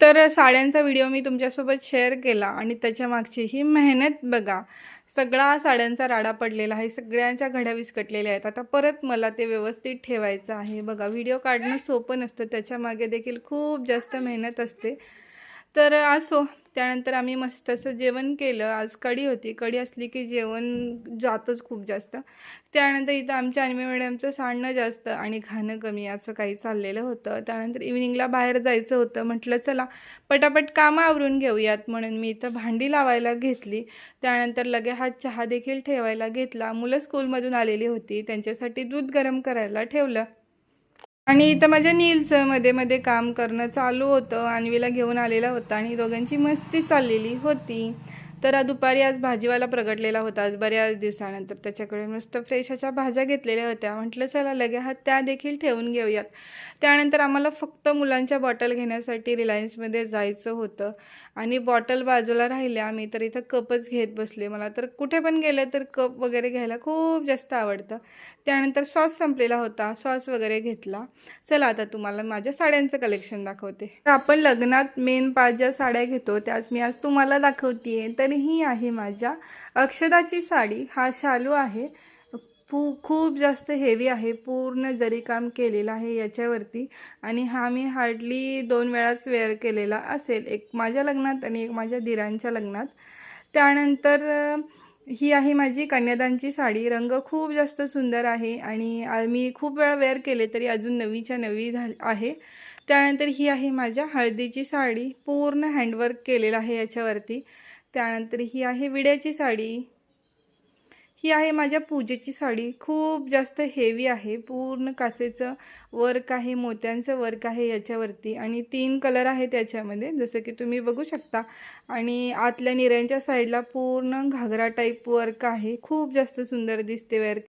तर साड्यांचा व्हिडिओ मी तुमच्यासोबत शेअर केला आणि त्याच्या मागची ही मेहनत बघा. सगळा साड्यांचा राडा पडलेला आहे, सगळ्यांच्या घड्या विस्कटलेल्या आहेत. आता परत मला ते व्यवस्थित ठेवायचं आहे. बघा, व्हिडिओ काढणं सोपं नसतं, त्याच्यामागे देखील खूप जास्त मेहनत असते. तर असो, त्यानंतर आम्ही मस्त असं जेवण केलं. आज कढी होती. कढी असली की जेवण जातंच खूप जास्त. त्यानंतर इथं आमच्या अन्वी मॅडमचं सांडणं जास्त आणि खाणं कमी असं काही चाललेलं होतं. त्यानंतर इव्हिनिंगला बाहेर जायचं होतं. म्हटलं चला पटापट कामं आवरून घेऊयात, म्हणून मी इथं भांडी लावायला घेतली. त्यानंतर लगे हा चहा देखील ठेवायला घेतला. मुलं स्कूलमधून आलेली होती, त्यांच्यासाठी दूध गरम करायला ठेवलं. आणि इथं माझ्या नीलचं मध्ये मध्ये काम करणं चालू होतं. अन्वीला घेऊन आलेला होता आणि दोघांची मस्ती चाललेली होती. तर दुपारी आज भाजीवाला प्रगटलेला होता, आज बऱ्याच दिवसानंतर. त्याच्याकडे मस्त फ्रेश अशा भाज्या घेतलेल्या होत्या. म्हटलं चला लगे हा त्या देखील ठेवून घेऊयात. त्यानंतर आम्हाला फक्त मुलांच्या बॉटल घेण्यासाठी रिलायन्समध्ये जायचं होतं आणि बॉटल बाजूला राहिल्या. मी तर इथं कपच घेत बसले. मला तर कुठे पण गेलं तर कप वगैरे घ्यायला खूप जास्त आवडतं. त्यानंतर सॉस संपलेला होता, सॉस वगैरे घेतला. चला आता तुम्हाला माझ्या साड्यांचं कलेक्शन दाखवते. तर आपण लग्नात मेन 5 ज्या साड्या घेतो त्याच मी आज तुम्हाला दाखवते. तर ही आहे माझ्या अक्षदाची साडी. हा शालू आहे, खूप जास्त हेवी आहे, पूर्ण जरी काम केलेलं आहे याच्यावरती. आणि हा मी हार्डली 2 वेळाच वेअर केलेला असेल, एक माझ्या लग्नात आणि एक माझ्या दिरांच्या लग्नात. त्यानंतर ही आहे माझी कन्यादानची साडी. रंग खूप जास्त सुंदर आहे आणि मी खूप वेळा वेअर केले तरी अजून नवीच्या नवी आहे. त्यानंतर ही आहे माझ्या हळदीची साडी, पूर्ण हँडवर्क केलेलं आहे याच्यावरती. त्यानंतर ही आहे विड्याची साडी. ही आहे माझ्या पूजेची साडी, खूप जास्त हेवी आहे, पूर्ण काचेचं वर्क आहे, मोत्यांचं वर्क आहे याच्यावरती आणि 3 कलर आहेत त्याच्यामध्ये, जसं की तुम्ही बघू शकता. आणि आतल्या निऱ्यांच्या साईडला पूर्ण घागरा टाईप वर्क आहे, खूप जास्त सुंदर दिसते वेअर